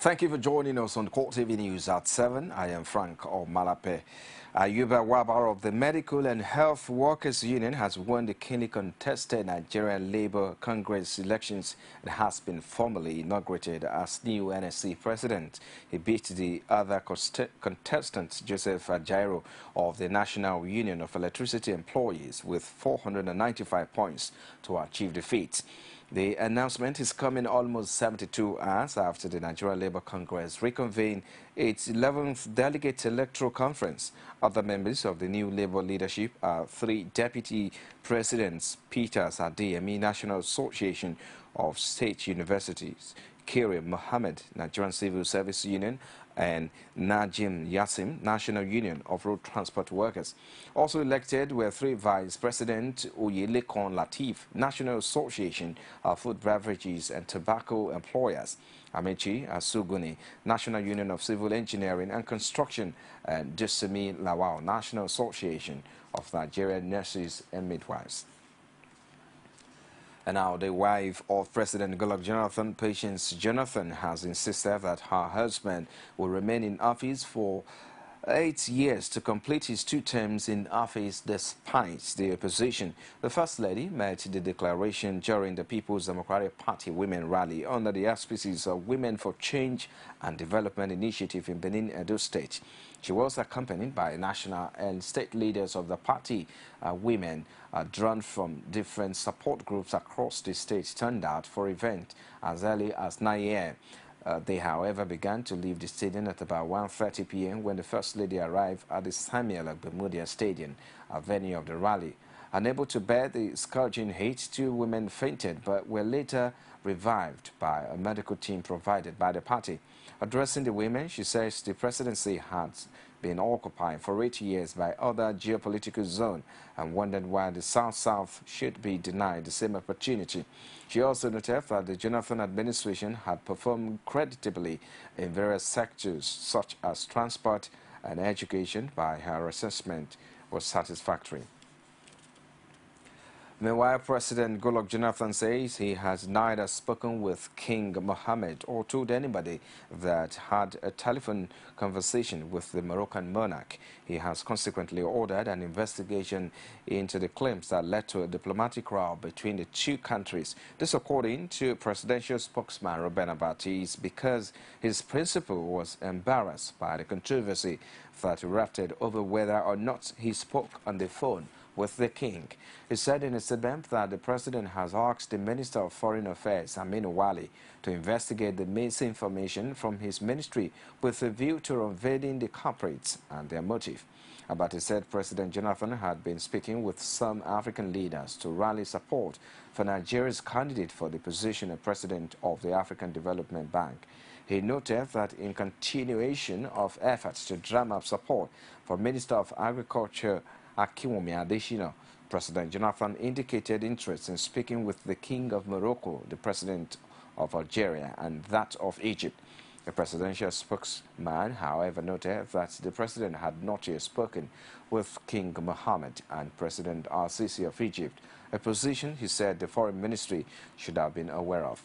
Thank you for joining us on CoreTV News at 7. I am Frank Omalape. Ayuba Wabar of the Medical and Health Workers Union has won the keenly contested Nigerian Labour Congress elections and has been formally inaugurated as new NSC president. He beat the other contestant, Joseph Ajaero of the National Union of Electricity Employees, with 495 points to achieve defeat. The announcement is coming almost 72 hours after the Nigerian Labour Congress reconvened its 11th Delegate Electoral Conference. Other members of the new Labour leadership are 3 Deputy Presidents: Peter Adeyemi, National Association of State Universities; Kiri Mohammed, Nigerian Civil Service Union; and Najim Yassim, National Union of Road Transport Workers. Also elected were 3 Vice President Oyelekon Latif, National Association of Food, Beverages and Tobacco Employers; Amechi Asuguni, National Union of Civil Engineering and Construction; and Dusemi Lawal, National Association of Nigerian Nurses and Midwives. And now the wife of President Goodluck Jonathan, Patience Jonathan, has insisted that her husband will remain in office for 8 years to complete his 2 terms in office despite the opposition. The First Lady made the declaration during the People's Democratic Party Women Rally under the auspices of Women for Change and Development Initiative in Benin, Edo State. She was accompanied by national and state leaders of the party. Women drawn from different support groups across the state turned out for event as early as 9 a.m. They, however, began to leave the stadium at about 1:30 p.m. when the First Lady arrived at the Samuel Agbemudia Stadium, a venue of the rally. Unable to bear the scorching heat, 2 women fainted but were later revived by a medical team provided by the party. Addressing the women, she says the presidency has been occupied for 8 years by other geopolitical zones and wondered why the South-South should be denied the same opportunity. She also noted that the Jonathan administration had performed creditably in various sectors such as transport and education, by her assessment was satisfactory. Meanwhile, President Goodluck Jonathan says he has neither spoken with King Mohammed or told anybody that had a telephone conversation with the Moroccan monarch. He has consequently ordered an investigation into the claims that led to a diplomatic row between the 2 countries. This, according to presidential spokesman Ruben Abati, because his principal was embarrassed by the controversy that erupted over whether or not he spoke on the phone with the king. He said in a statement that the president has asked the Minister of Foreign Affairs, Aminu Wali, to investigate the misinformation from his ministry with a view to unveiling the culprits and their motive. Abati said President Jonathan had been speaking with some African leaders to rally support for Nigeria's candidate for the position of president of the African Development Bank. He noted that in continuation of efforts to drum up support for Minister of Agriculture Akinwumi Adesina, President Jonathan indicated interest in speaking with the King of Morocco, the President of Algeria, and that of Egypt. The presidential spokesman, however, noted that the president had not yet spoken with King Mohammed and President al-Sisi of Egypt, a position he said the foreign ministry should have been aware of.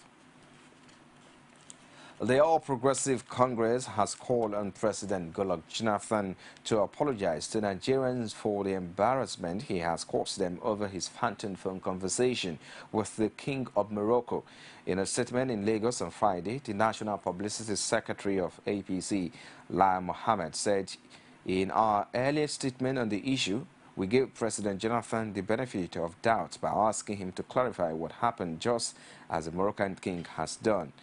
The All Progressive Congress has called on President Goodluck Jonathan to apologize to Nigerians for the embarrassment he has caused them over his phantom phone conversation with the King of Morocco. In a statement in Lagos on Friday, the National Publicity Secretary of APC, Lai Mohammed, said, "In our earlier statement on the issue, we gave President Jonathan the benefit of doubt by asking him to clarify what happened, just as the Moroccan king has done."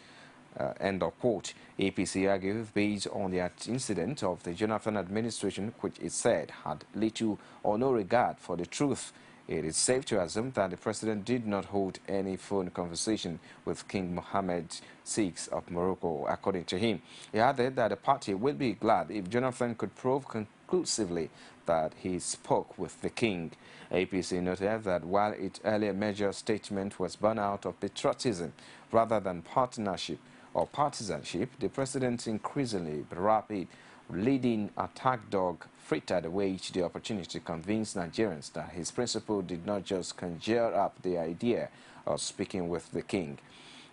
End of quote. APC argued based on the incident of the Jonathan administration, which it said had little or no regard for the truth. It is safe to assume that the president did not hold any phone conversation with King Mohammed VI of Morocco, according to him. He added that the party would be glad if Jonathan could prove conclusively that he spoke with the king. APC noted that while its earlier major statement was born out of patriotism rather than partnership or partisanship, the president's increasingly rapid leading attack dog frittered away the opportunity to convince Nigerians that his principal did not just conjure up the idea of speaking with the king.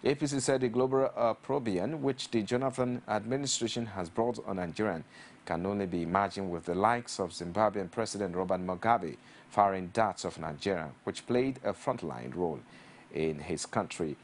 APC said the global opprobrium which the Jonathan administration has brought on Nigeria can only be imagined with the likes of Zimbabwean President Robert Mugabe firing darts of Nigeria, which played a frontline role in his country.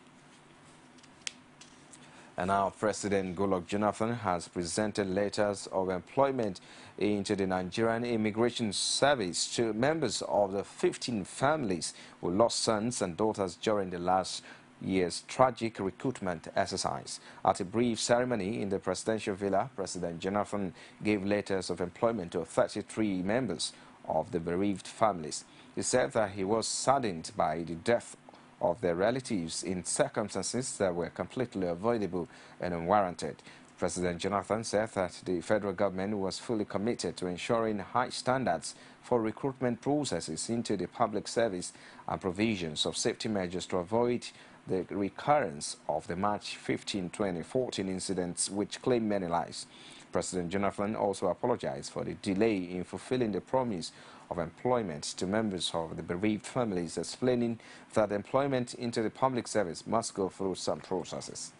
And now President Goodluck Jonathan has presented letters of employment into the Nigerian Immigration Service to members of the 15 families who lost sons and daughters during the last year's tragic recruitment exercise. At a brief ceremony in the presidential villa, President Jonathan gave letters of employment to 33 members of the bereaved families. He said that he was saddened by the death of their relatives in circumstances that were completely avoidable and unwarranted. President Jonathan said that the federal government was fully committed to ensuring high standards for recruitment processes into the public service and provisions of safety measures to avoid the recurrence of the March 15, 2014 incidents which claimed many lives. President Jonathan also apologized for the delay in fulfilling the promise of employment to members of the bereaved families, explaining that employment into the public service must go through some processes.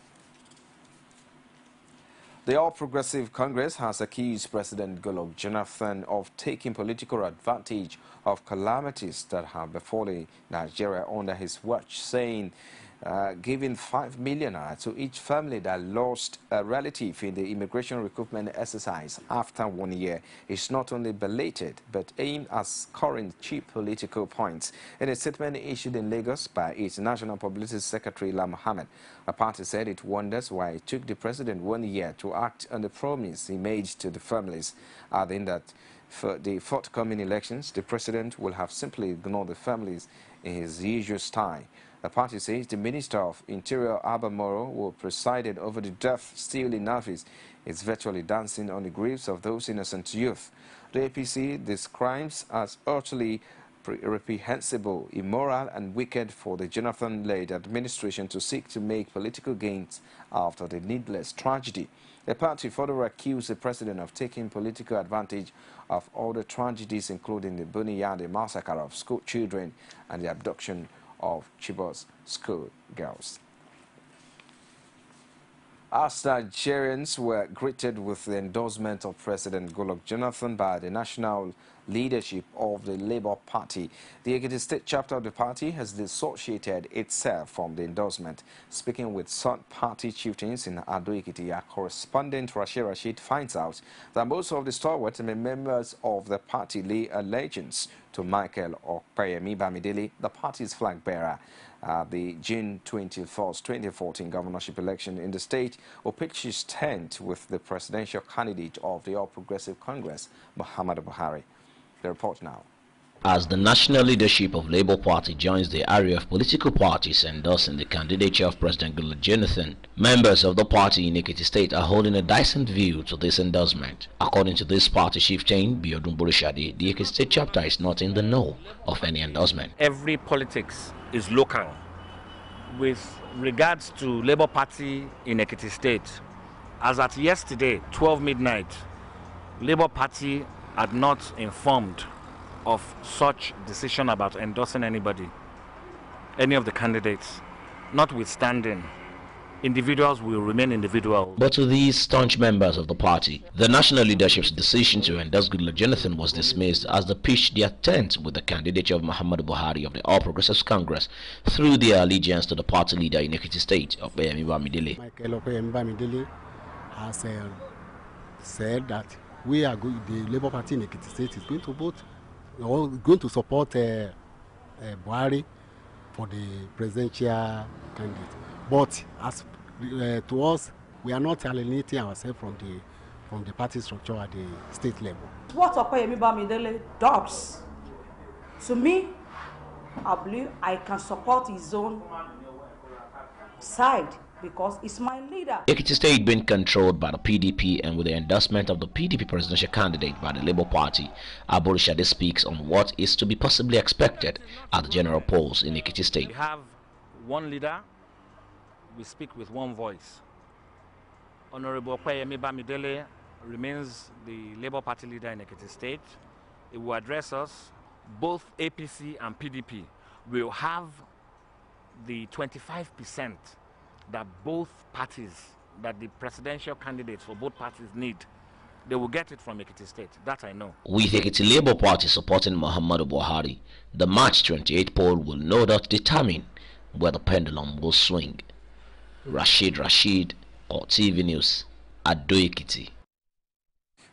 The All Progressive Congress has accused President Goodluck Jonathan of taking political advantage of calamities that have befallen Nigeria under his watch, saying giving 5 million to each family that lost a relative in the immigration recruitment exercise after 1 year is not only belated but aimed at scoring cheap political points. In a statement issued in Lagos by its National Publicity Secretary La Mohammed, the party said it wonders why it took the president 1 year to act on the promise he made to the families, adding that for the forthcoming elections, the president will have simply ignored the families in his usual style. The party says the Minister of Interior, Abba Moro, who presided over the death still in office, is virtually dancing on the graves of those innocent youth. The APC describes as utterly reprehensible, immoral and wicked for the Jonathan-led administration to seek to make political gains after the needless tragedy. The party further accused the president of taking political advantage of all the tragedies, including the Buniyadi massacre of school children and the abduction of Chibok's school girls. As Nigerians were greeted with the endorsement of President Goodluck Jonathan by the national leadership of the Labour Party, the Ekiti State chapter of the party has dissociated itself from the endorsement. Speaking with some party chieftains in Ado Ekiti, our correspondent Rashid finds out that most of the stalwarts and members of the party lay allegiance to Michael Okpeyemi Bamidele, the party's flag bearer. The June 21st, 2014 governorship election in the state, who pitched his tent with the presidential candidate of the All Progressive Congress, Muhammadu Buhari. The report now. As the national leadership of Labour Party joins the array of political parties endorsing the candidature of President Goodluck Jonathan, members of the party in Ekiti State are holding a decent view to this endorsement. According to this party chieftain, Biodun Borishade, the Ekiti State chapter is not in the know of any endorsement. Every politics is local. With regards to Labour Party in Ekiti State, as at yesterday, 12 midnight, Labour Party had not informed of such decision about endorsing anybody, any of the candidates. Notwithstanding, individuals will remain individuals. But to these staunch members of the party, the national leadership's decision to endorse Goodluck Jonathan was dismissed as they pitched their tent with the candidature of Muhammadu Buhari of the All Progressives Congress through their allegiance to the party leader in Ekiti State, Okpeyemi Bamidele. Michael Okpeyemi Bamidele has said that we are going, the Labour Party in Ekiti State is going to vote, or going to support Buhari for the presidential candidate. But as to us, we are not alienating ourselves from the party structure at the state level. What Okpeyemi Bamidele does, to me, I believe I can support his own side because it's my leader. Ekiti State being controlled by the PDP and with the endorsement of the PDP presidential candidate by the Labour Party, Aborishade speaks on what is to be possibly expected at the general polls in Ekiti State. We have one leader, we speak with one voice. Honorable Okpeyemi Bamidele remains the Labour Party leader in Ekiti State. He will address us. Both APC and PDP will have the 25% that both parties, that the presidential candidates for both parties need, they will get it from Ekiti State. That I know. With Ekiti Labour Party supporting Muhammadu Buhari, the March 28 poll will no doubt determine where the pendulum will swing. Rashid, CoreTV News, Ado Ekiti.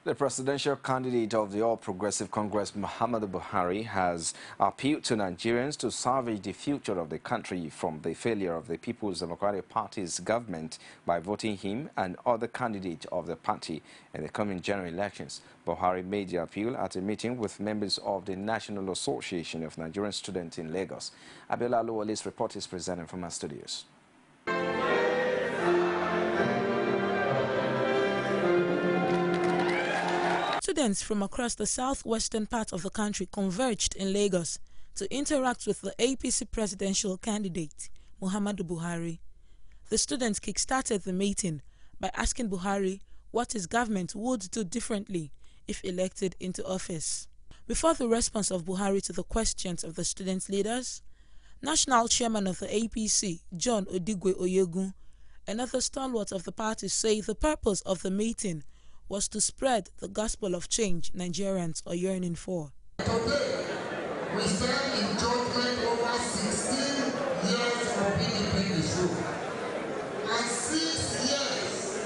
The presidential candidate of the All Progressive Congress, Muhammadu Buhari, has appealed to Nigerians to salvage the future of the country from the failure of the People's Democratic Party's government by voting him and other candidates of the party in the coming general elections. Buhari made the appeal at a meeting with members of the National Association of Nigerian Students in Lagos. Abiola Luwale's report is presented from our studios. Students from across the southwestern part of the country converged in Lagos to interact with the APC presidential candidate, Muhammadu Buhari. The students kick-started the meeting by asking Buhari what his government would do differently if elected into office. Before the response of Buhari to the questions of the student leaders, National Chairman of the APC, John Odigwe Oyegun, and other stalwarts of the party say the purpose of the meeting was to spread the gospel of change Nigerians are yearning for. Today, we stand in judgment over 16 years of PDP issue and 6 years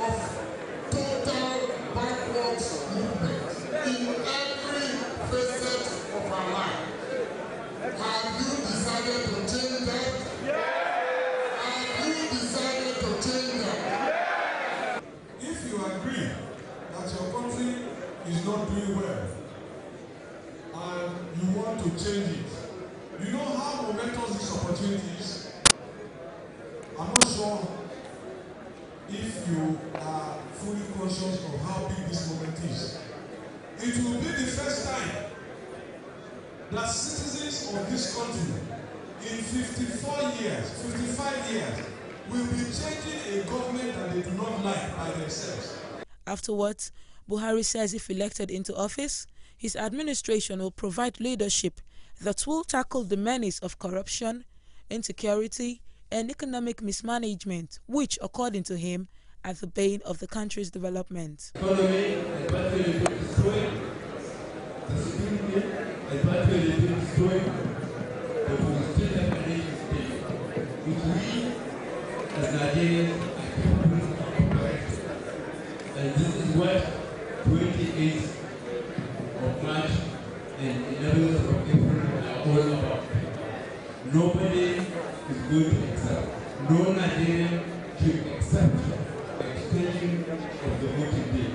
of total backwards movement in every facet of our life. Have you decided to change that? Have you decided to change that? If you agree that your country is not doing well and you want to change it, you know how momentous this opportunity is. I'm not sure if you are fully conscious of how big this moment is. It will be the first time that citizens of this country in 55 years will be changing a government that they do not like by themselves. Afterwards, Buhari says if elected into office, his administration will provide leadership that will tackle the menace of corruption, insecurity, and economic mismanagement, which, according to him, are the bane of the country's development. Economy, the country is destroying. The security, the country is destroying. But we will still have a nation state. Which we, as Nigerians, are correct. And this is what 28th of March and 11th of April are all about. Nobody is going to accept. No Nigerian should accept the extension of the voting day.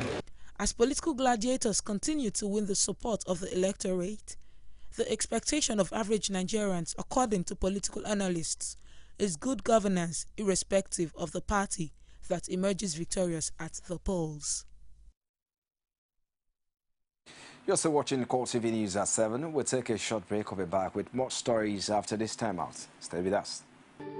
As political gladiators continue to win the support of the electorate, the expectation of average Nigerians, according to political analysts, is good governance irrespective of the party that emerges victorious at the polls. You're still watching CoreTV News at 7. We'll take a short break. We'll be back with more stories after this time out. Stay with us.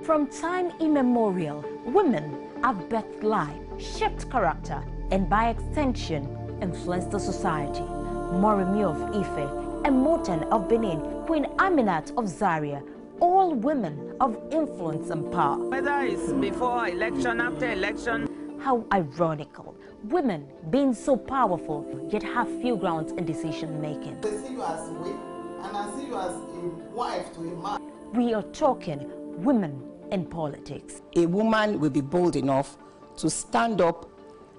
From time immemorial, women have birthed life, shaped character, and by extension, influenced the society. Moremi of Ife, Emotan of Benin, Queen Aminat of Zaria, all women of influence and power. Whether it's before election, after election. How ironical. Women being so powerful, yet have few grounds in decision making. They see you as a wife, and I see you as a wife to a man. We are talking women in politics. A woman will be bold enough to stand up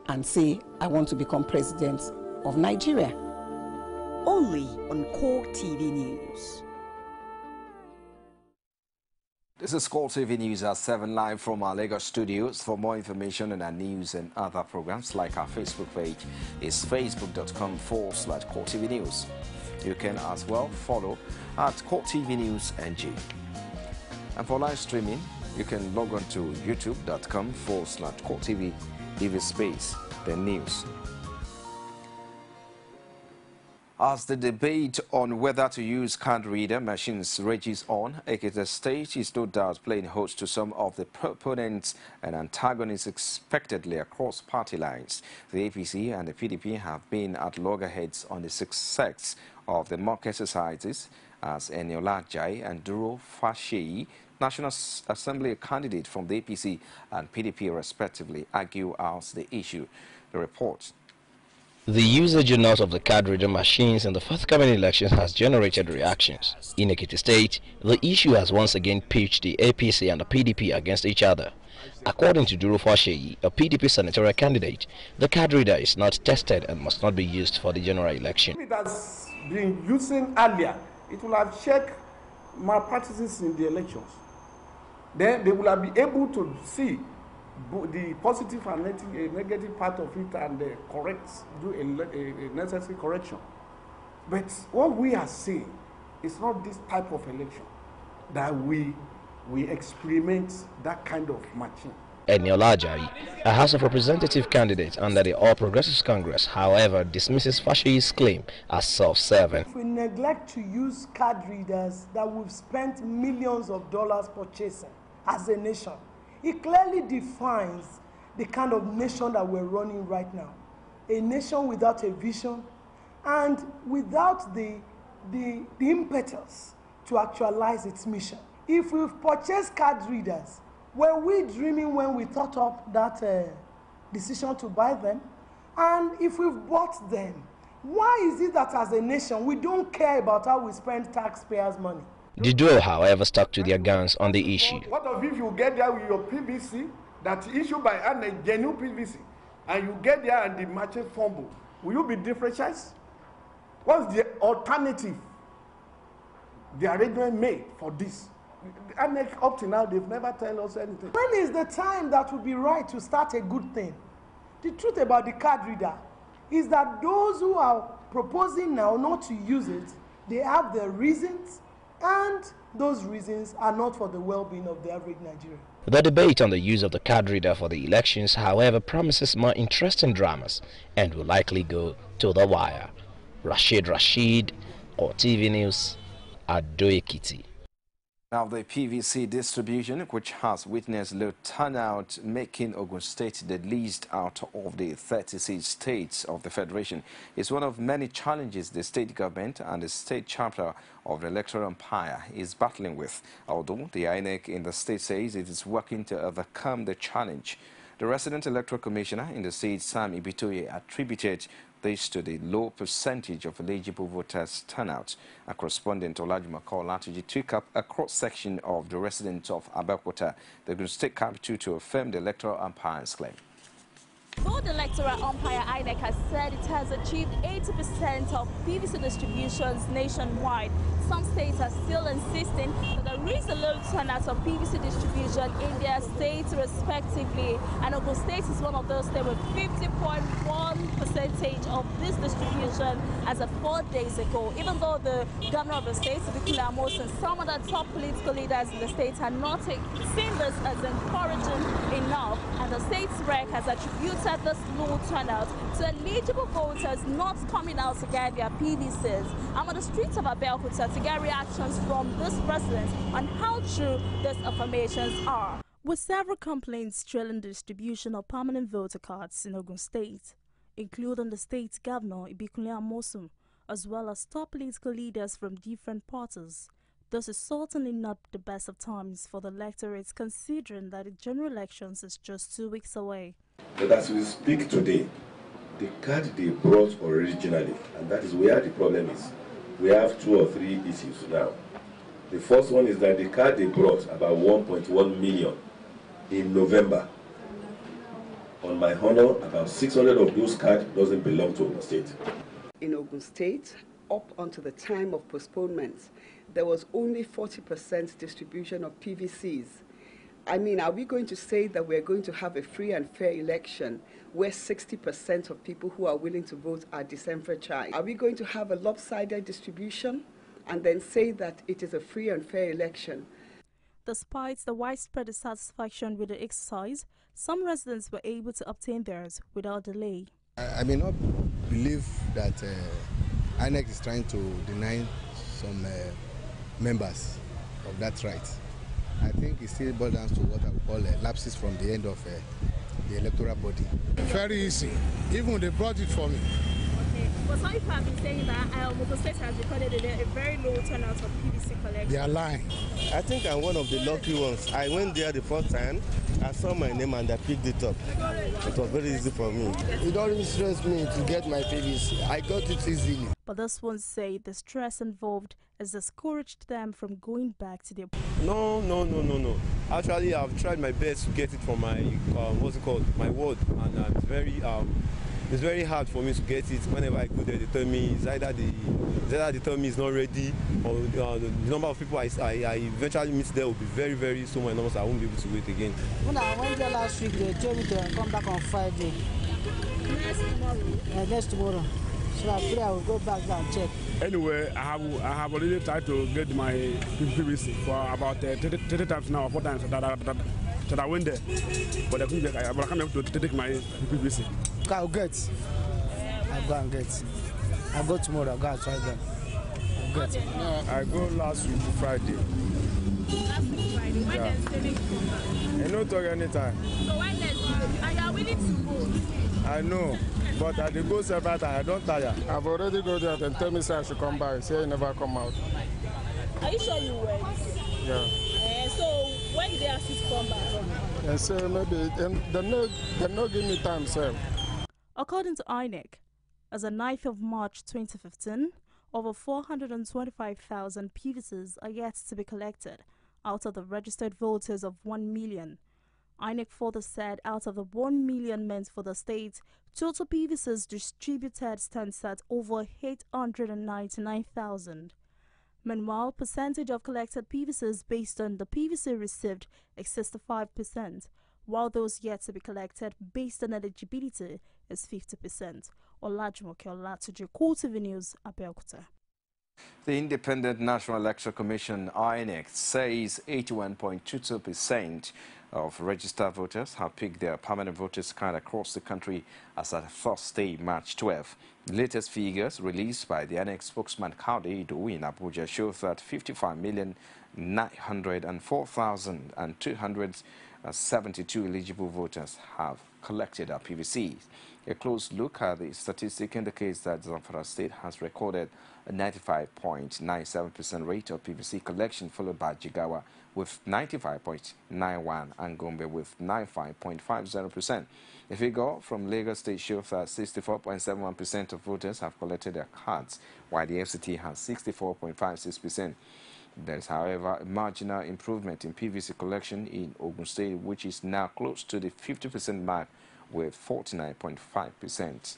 and say, I want to become president of Nigeria. Only on CoreTV News. This is CoreTV News at 7 live from our Lagos studios. For more information on our news and other programs, like our Facebook page is facebook.com/CoreTV News. You can as well follow at CoreTV News NG. And for live streaming, you can log on to youtube.com/CoreTV, give it space, then news. As the debate on whether to use card reader machines rages on, Ekiti State is no doubt playing host to some of the proponents and antagonists expectedly across party lines. The APC and the PDP have been at loggerheads on the success of the mock exercises as Eniola Jai and Duro Fasheyi National Assembly candidate from the APC and PDP respectively argue out the issue. The report. The usage or not of the card reader machines in the forthcoming elections has generated reactions. In Ekiti State, the issue has once again pitched the APC and the PDP against each other. According to Duru Fasheyi, a PDP senatorial candidate, the card reader is not tested and must not be used for the general election. If it has been using earlier, it will have checked malpractices in the elections. Then they will have been able to see the positive and negative part of it and do a necessary correction. But what we are seeing is not this type of election that we experiment that kind of machine. Eniola Ajayi, a House of Representative candidate under the All Progressives Congress, however, dismisses Fasheyi's claim as self-serving. If we neglect to use card readers that we've spent millions of dollars purchasing as a nation, it clearly defines the kind of nation that we're running right now. A nation without a vision and without the impetus to actualize its mission. If we've purchased card readers, were we dreaming when we thought up that decision to buy them? And if we've bought them, why is it that as a nation we don't care about how we spend taxpayers' money? The duo, however, stuck to their guns on the issue. What if you get there with your PVC that's issued by a genuine PVC, and you get there and the machine fumble? Will you be differentialized? What's the alternative? The arrangement made for this. And up to now, they've never told us anything. When is the time that would be right to start a good thing? The truth about the card reader is that those who are proposing now not to use it, they have their reasons, and those reasons are not for the well-being of the average Nigerian. The debate on the use of the card reader for the elections, however, promises more interesting dramas and will likely go to the wire. Rashid, CoreTV News, Ado Ekiti. Now, the PVC distribution, which has witnessed low turnout, making Ogun State the least out of the 36 states of the Federation, is one of many challenges the state government and the state chapter of the electoral empire is battling with, although the INEC in the state says it is working to overcome the challenge. The resident electoral commissioner in the state, Sam Ibitoye, attributed this to the low percentage of eligible voters turnout. A correspondent, Olajuma Latuji, took up a cross-section of the residents of Abeokuta, the state capital, to affirm the electoral umpire's claim. Though the electoral umpire INEC has said it has achieved 80% of PVC distributions nationwide, some states are still insisting that there is a low turnout of PVC distribution in their states respectively. And Ogun State is one of those states with 50.1% of this distribution as of 4 days ago. Even though the governor of the state, Sidikunle Amosun, and some of the top political leaders in the state are not seen this as encouraging enough, and the state's rec has attributed this low turnout to eligible voters not coming out to get their PVCs. I'm on the streets of Abeokuta to get reactions from this president on how true these affirmations are. With several complaints trailing the distribution of permanent voter cards in Ogun State, including the state governor, Ibikunle Amosun, as well as top political leaders from different parties, this is certainly not the best of times for the electorate, considering that the general elections is just 2 weeks away. But as we speak today, the card they brought originally, and that is where the problem is, we have 2 or 3 issues now. The first one is that the card they brought, about 1.1 million in November. On my honor, about 600 of those cards doesn't belong to Ogun State. In Ogun State, up until the time of postponement, there was only 40% distribution of PVCs. I mean, are we going to say that we're going to have a free and fair election where 60% of people who are willing to vote are disenfranchised? Are we going to have a lopsided distribution and then say that it is a free and fair election? Despite the widespread dissatisfaction with the exercise, some residents were able to obtain theirs without delay. I may not believe that INEC is trying to deny some members of that right. I think it still boils down to what I would call lapses from the end of the electoral body. Very easy. Even they brought it for me. Okay. But some people have been saying that Ogun State has recorded a very low turnout of PVC collection. They are lying. I think I'm one of the lucky ones. I went there the first time, I saw my name and I picked it up. It was very easy for me. It don't really stress me to get my PVC. I got it easily. But this one say the stress involved has discouraged them from going back to their... No. Actually, I've tried my best to get it from my, my ward. And it's very hard for me to get it. Whenever I go there, they tell me it's either they tell me it's not ready, or the number of people I eventually meet there will be very, very small numbers. I won't be able to wait again. When I went there last week, they told me to come back on Friday. Next tomorrow. So I pray I will go back there and check. Anyway, I have already tried to get my PVC for about 30 times now, 4 times that I went there. But I can't able to take my PVC. I'll get. I'll go and get. I'll go tomorrow. I'll go and try them. I'll get. I go last week Friday. Last week Friday. When there's training for? I don't talk anytime. So when there's... And you are willing to go? I know. But I go several times, I don't tire. I've already go there and tell me say I should come back. Say I never come out. Are you sure you went? Yeah. So when did they ask you to come back? And say maybe they no give me time, sir. According to INEC, as of 9th of March 2015, over 425,000 PVCs are yet to be collected out of the registered voters of 1 million. INEC further said out of the 1 million meant for the state, total PVCs distributed stands at over 899,000. Meanwhile, percentage of collected PVCs based on the PVC received is 65%, while those yet to be collected based on eligibility is 50%. Olajumoke Olatuji, CoreTV News, Abeokuta. The Independent National Electoral Commission, INEC, says 81.22% of registered voters have picked their permanent voters card across the country as at Thursday, March 12. The latest figures released by the INEC spokesman Kaude Ido in Abuja show that 55,904,272 eligible voters have collected their PVCs. A close look at the statistic indicates that Zamfara State has recorded a 95.97% rate of PVC collection, followed by Jigawa with 95.91% and Gombe with 95.50%. A figure from Lagos State shows that 64.71% of voters have collected their cards, while the FCT has 64.56%. There is, however, a marginal improvement in PVC collection in Ogun State, which is now close to the 50% mark with 49.5%.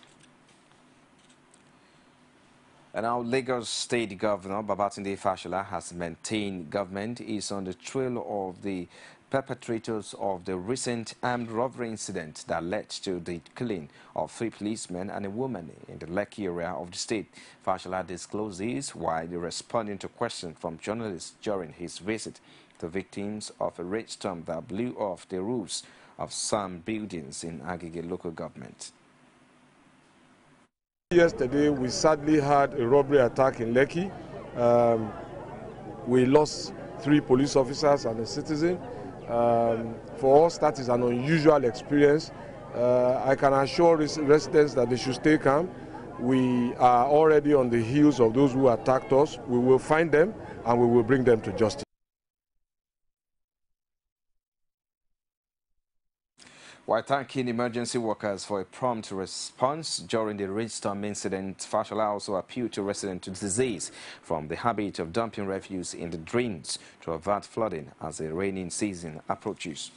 And now Lagos State Governor Babatunde Fashola has maintained government is on the trail of the perpetrators of the recent armed robbery incident that led to the killing of 3 policemen and a woman in the Lekki area of the state. Fashola disclosed this while responding to questions from journalists during his visit to victims of a rainstorm that blew off the roofs of some buildings in Agege local government. Yesterday, we sadly had a robbery attack in Lekki. We lost 3 police officers and a citizen. For us, that is an unusual experience. I can assure residents that they should stay calm. We are already on the heels of those who attacked us. We will find them and we will bring them to justice. While thanking emergency workers for a prompt response during the rainstorm incident, Fashola also appealed to residents to desist from the habit of dumping refuse in the drains to avert flooding as the rainy season approaches.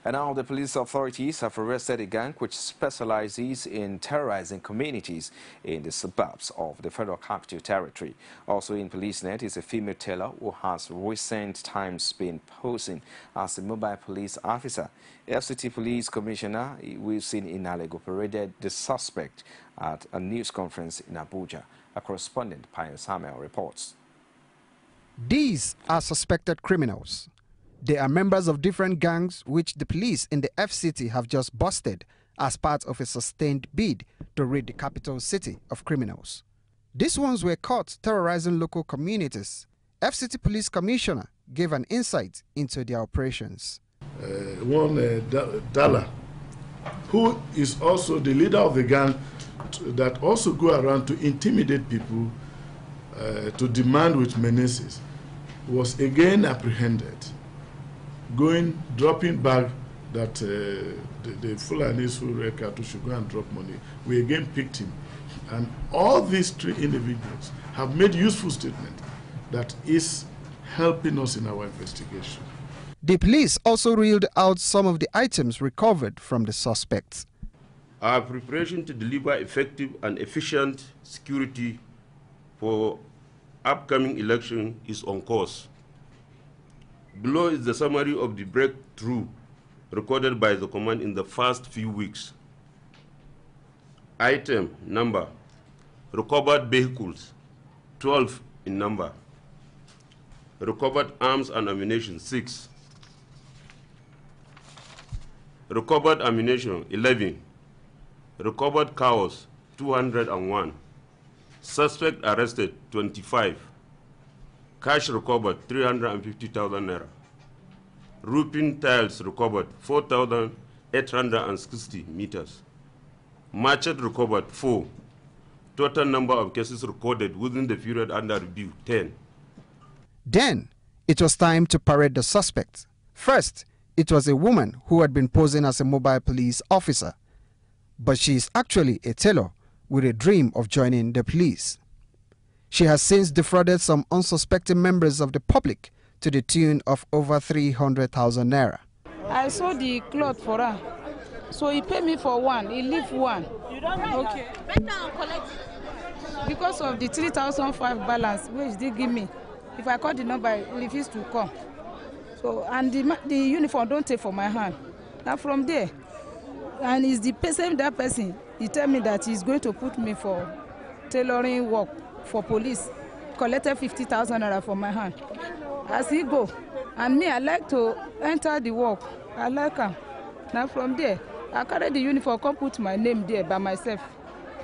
And now the police authorities have arrested a gang which specializes in terrorizing communities in the suburbs of the Federal Capital Territory. Also in PoliceNet is a female tailor who has recent times been posing as a mobile police officer. FCT Police Commissioner Wilson Inalego paraded the suspect at a news conference in Abuja. A correspondent, Pius Samuel, reports. These are suspected criminals. They are members of different gangs which the police in the FCT have just busted as part of a sustained bid to rid the capital city of criminals. These ones were caught terrorizing local communities. FCT Police Commissioner gave an insight into their operations. Dala, who is also the leader of the gang, that also go around to intimidate people, to demand with menaces, was again apprehended, dropping back that the Fulanis who wreck cattle should go and drop money. We again picked him. And all these three individuals have made useful statements that is helping us in our investigation. The police also reeled out some of the items recovered from the suspects. Our preparation to deliver effective and efficient security for upcoming election is on course. Below is the summary of the breakthrough recorded by the command in the first few weeks. Item number: recovered vehicles, 12 in number. Recovered arms and ammunition, 6. Recovered ammunition, 11. Recovered cows, 201. Suspect arrested, 25. Cash recovered, 350,000 naira. Roofing tiles recovered, 4,860 meters. Machete recovered, 4. Total number of cases recorded within the period under review, 10. Then, it was time to parade the suspects. First, it was a woman who had been posing as a mobile police officer, but she is actually a tailor with a dream of joining the police. She has since defrauded some unsuspecting members of the public to the tune of over 300,000 naira. I saw the cloth for her, so he paid me for one, he leave one. You don't know. Okay. Better collect. Because of the 3,005 balance which they give me, if I call the number, he refuse to come. So, and the uniform don't take from my hand. Now from there, and it's the same that person, he tell me that he's going to put me for tailoring work for police. Collected 50,000 naira from my hand. As he go, and me, I like to enter the work. I like him. Now from there, I carry the uniform, come put my name there by myself.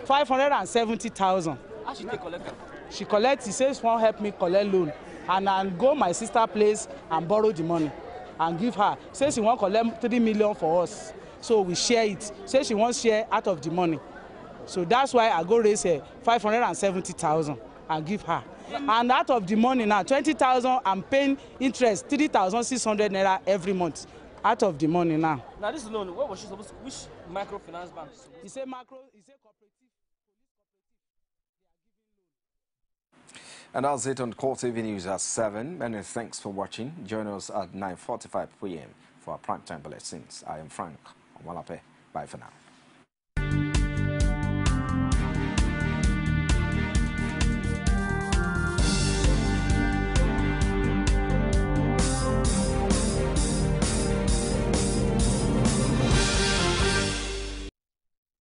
570,000. How she take collect? She collect, he says, won't help me collect loan. And I go my sister place and borrow the money and give her. Says she won't collect 3 million for us. So we share it. Says she won't share out of the money. So that's why I go raise her 570,000 and give her. And out of the money now, 20,000, I'm paying interest, 3,600 naira every month. Out of the money now. Now this loan, what was she supposed to, which microfinance bank? He said cooperative. And that's it on CoreTV News at 7. Many thanks for watching. Join us at 9:45 p.m. for our primetime bulletins. I am Frank Omalape. Bye for now.